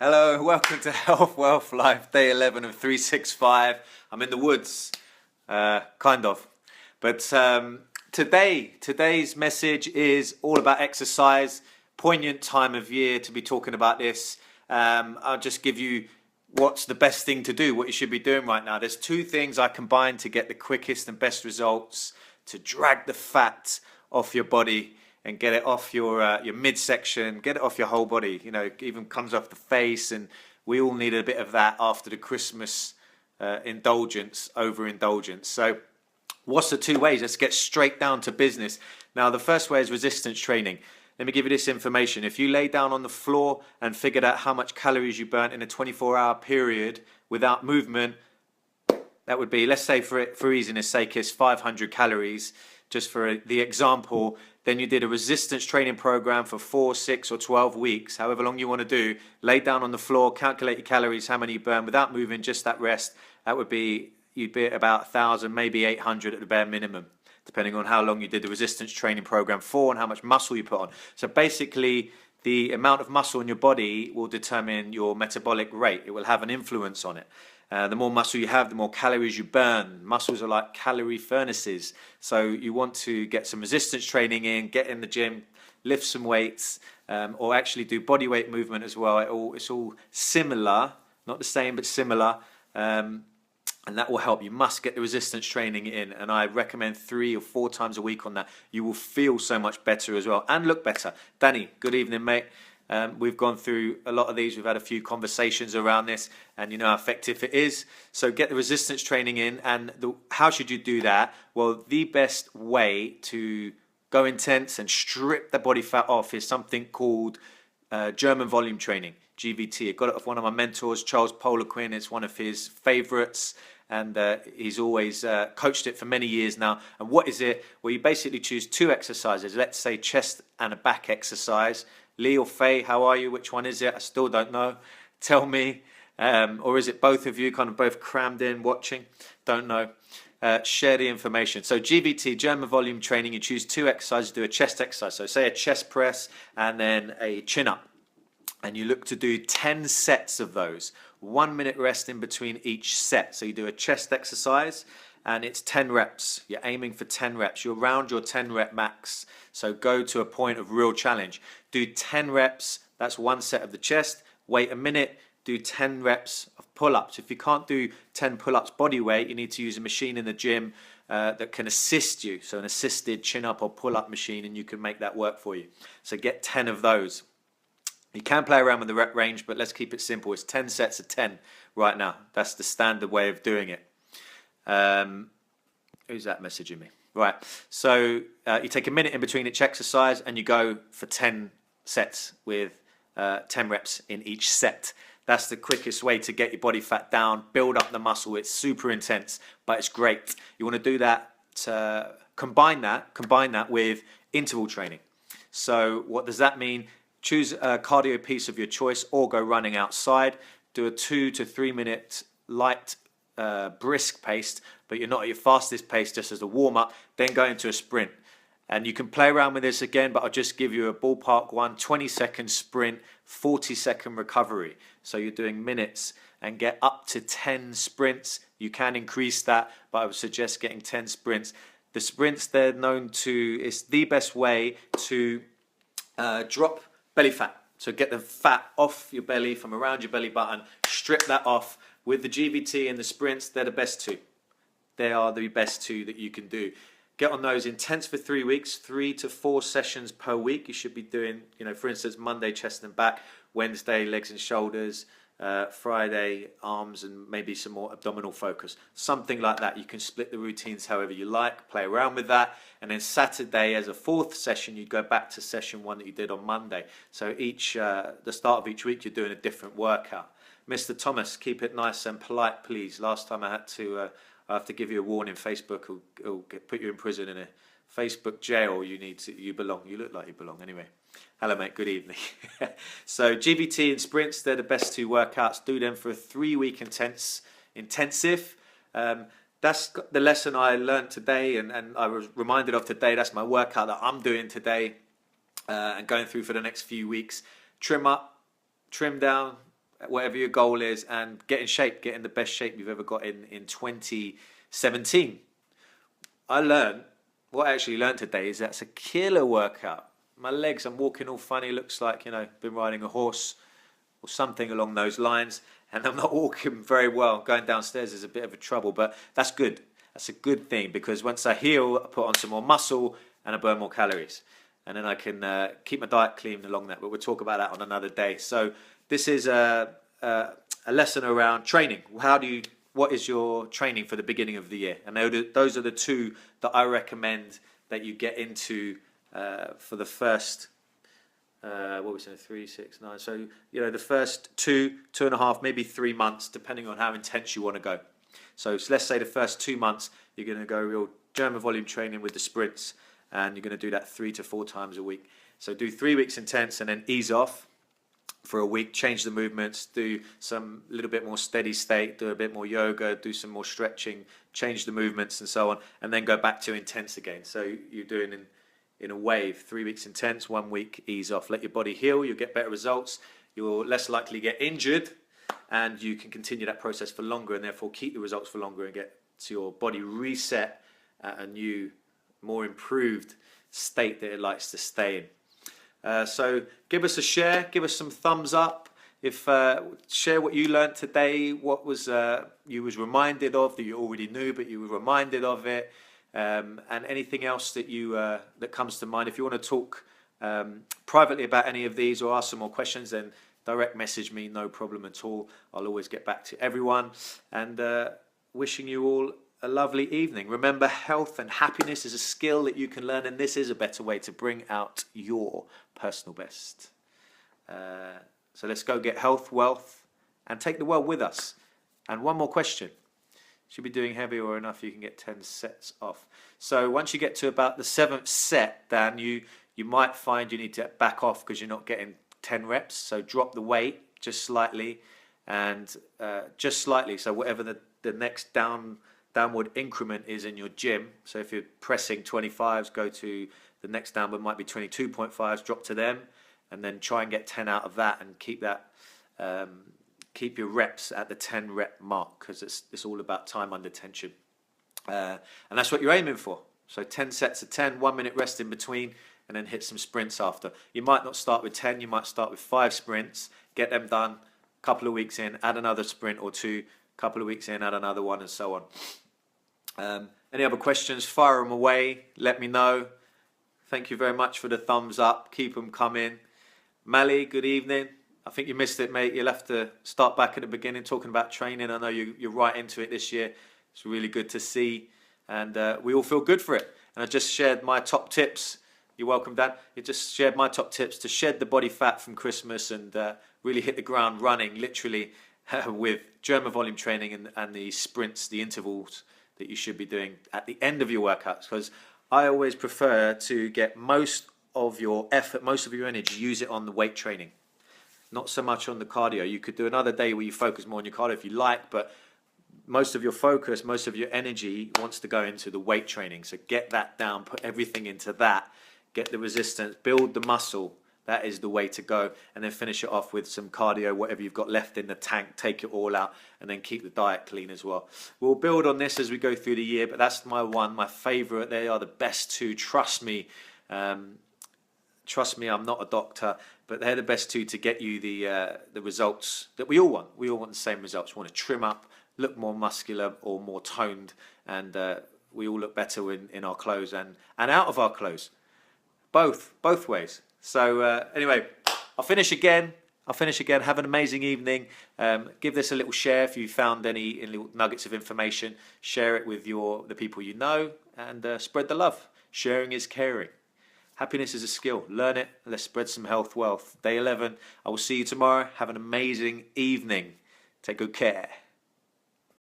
Hello, welcome to Health, Wealth, Life, day 11 of 365. I'm in the woods, kind of. But today's message is all about exercise. Poignant time of year to be talking about this. I'll just give you what's the best thing to do, what you should be doing right now. There's two things I combine to get the quickest and best results: to drag the fat off your body and get it off your midsection, get it off your whole body. You know, it even comes off the face, and we all need a bit of that after the Christmas overindulgence. So what's the two ways? Let's get straight down to business. Now, the first way is resistance training. Let me give you this information. If you lay down on the floor and figured out how much calories you burnt in a 24-hour period without movement, that would be, let's say for easiness sake, it's 500 calories, just for the example. Then you did a resistance training program for 4, 6 or 12 weeks, however long you want to do. Lay down on the floor, calculate your calories, how many you burn without moving, just that rest. That would be, you'd be at about 1,000, maybe 800 at the bare minimum, depending on how long you did the resistance training program for and how much muscle you put on. So basically, the amount of muscle in your body will determine your metabolic rate. It will have an influence on it. The more muscle you have, the more calories you burn. Muscles are like calorie furnaces. So you want to get some resistance training in, get in the gym, lift some weights, or actually do body weight movement as well. It's all similar, not the same, but similar. And that will help. You must get the resistance training in, and I recommend 3 or 4 times a week on that. You will feel so much better as well and look better. Danny, good evening, mate. We've gone through a lot of these. We've had a few conversations around this, and you know how effective it is. So get the resistance training in. And how should you do that? Well, the best way to go intense and strip the body fat off is something called German volume training, GVT. I got it off one of my mentors, Charles Poliquin. It's one of his favorites, and he's always coached it for many years now. And what is it? Well, you basically choose 2 exercises. Let's say chest and a back exercise. Lee or Faye, how are you? Which one is it? I still don't know. Tell me. Or is it both of you kind of both crammed in watching? Don't know. Share the information. So GVT, German volume training, you choose 2 exercises, do a chest exercise. So say a chest press and then a chin up. And you look to do 10 sets of those. 1 minute rest in between each set. So you do a chest exercise and it's 10 reps. You're aiming for 10 reps. You're around your 10 rep max. So go to a point of real challenge. Do 10 reps. That's 1 set of the chest. Wait a minute. Do 10 reps of pull-ups. If you can't do 10 pull-ups body weight, you need to use a machine in the gym that can assist you. So an assisted chin-up or pull-up machine, and you can make that work for you. So get 10 of those. You can play around with the rep range, but let's keep it simple. It's 10 sets of 10 right now. That's the standard way of doing it. Who's that messaging me? Right. So you take a minute in between each exercise and you go for 10 sets with 10 reps in each set. That's the quickest way to get your body fat down, build up the muscle. It's super intense, but it's great. You want to do that, combine that with interval training. So what does that mean? Choose a cardio piece of your choice or go running outside. Do a 2 to 3 minute light brisk pace, but you're not at your fastest pace, just as a warm-up. Then go into a sprint. And you can play around with this again, but I'll just give you a ballpark one: 20-second sprint, 40-second recovery. So you're doing minutes, and get up to 10 sprints. You can increase that, but I would suggest getting 10 sprints. The sprints, they're known to, it's the best way to drop belly fat. So get the fat off your belly, from around your belly button, strip that off. With the GVT and the sprints, they're the best 2. They are the best 2 that you can do. Get on those intense for 3 weeks, 3 to 4 sessions per week. You should be doing, for instance, Monday, chest and back, Wednesday, legs and shoulders, Friday, arms, and maybe some more abdominal focus. Something like that. You can split the routines however you like, play around with that. And then Saturday, as a 4th session, you go back to session 1 that you did on Monday. So the start of each week, you're doing a different workout. Mr. Thomas, keep it nice and polite, please. Last time I have to give you a warning. Facebook will put you in prison, in a Facebook jail. You belong. You look like you belong. Anyway, hello, mate. Good evening. So GVT and sprints, they're the best 2 workouts. Do them for a 3-week intensive. That's the lesson I learned today, and I was reminded of today. That's my workout that I'm doing today and going through for the next few weeks. Trim up, trim down, whatever your goal is, and get in shape, get in the best shape you've ever got in 2017. What I actually learned today is that's a killer workout. My legs, I'm walking all funny, looks like, been riding a horse or something along those lines, and I'm not walking very well. Going downstairs is a bit of a trouble, but that's good. That's a good thing, because once I heal, I put on some more muscle and I burn more calories. And then I can keep my diet clean along that, but we'll talk about that on another day. So this is a lesson around training. What is your training for the beginning of the year? And those are the two that I recommend that you get into for the first, 3, 6, 9. So, the first 2.5, maybe 3 months, depending on how intense you want to go. So let's say the first 2 months, you're going to go real German volume training with the sprints, and you're going to do that 3 to 4 times a week. So do 3 weeks intense and then ease off for a week, change the movements, do some little bit more steady state, do a bit more yoga, do some more stretching, change the movements and so on, and then go back to intense again. So you're doing in a wave, 3 weeks intense, 1 week ease off. Let your body heal, you'll get better results, you're less likely to get injured, and you can continue that process for longer, and therefore keep the results for longer and get to your body reset at a new, more improved state that it likes to stay in. So give us a share, give us some thumbs up. Share what you learned today, what was you was reminded of that you already knew, but you were reminded of it, and anything else that that comes to mind. If you want to talk privately about any of these or ask some more questions, then direct message me, no problem at all. I'll always get back to everyone. And wishing you all a lovely evening. Remember, health and happiness is a skill that you can learn, and this is a better way to bring out your personal best. So let's go get health, wealth, and take the world with us. And one more question. Should be doing heavy or enough, you can get 10 sets off. So once you get to about the 7th set, Dan, you might find you need to back off because you're not getting 10 reps. So drop the weight just slightly, and just slightly. So whatever the next downward increment is in your gym. So if you're pressing 25s, go to the next downward might be 22.5s, drop to them, and then try and get 10 out of that, and keep that. Keep your reps at the 10 rep mark, because it's all about time under tension. And that's what you're aiming for. So 10 sets of 10, 1 minute rest in between, and then hit some sprints after. You might not start with 10, you might start with 5 sprints, get them done, a couple of weeks in, add another sprint or 2, couple of weeks in, add another one, and so on. Any other questions, fire them away, let me know. Thank you very much for the thumbs up, keep them coming. Mally, good evening. I think you missed it, mate. You'll have to start back at the beginning talking about training. I know you're right into it this year. It's really good to see, and we all feel good for it. And I just shared my top tips. You're welcome, Dan. You just shared my top tips to shed the body fat from Christmas and really hit the ground running, literally, with German volume training and the sprints, the intervals that you should be doing at the end of your workouts. Because I always prefer to get most of your effort, most of your energy, use it on the weight training. Not so much on the cardio. You could do another day where you focus more on your cardio if you like, but most of your focus, most of your energy wants to go into the weight training. So get that down, put everything into that, get the resistance, build the muscle. That is the way to go. And then finish it off with some cardio, whatever you've got left in the tank, take it all out, and then keep the diet clean as well. We'll build on this as we go through the year, but that's my favorite. They are the best two, trust me. Trust me, I'm not a doctor, but they're the best two to get you the results that we all want. We all want the same results. We want to trim up, look more muscular or more toned, and we all look better in our clothes and out of our clothes. Both ways. So anyway, I'll finish again. Have an amazing evening. Give this a little share if you found any little nuggets of information. Share it with the people you know, and spread the love. Sharing is caring. Happiness is a skill. Learn it. Let's spread some health, wealth. Day 11. I will see you tomorrow. Have an amazing evening. Take good care.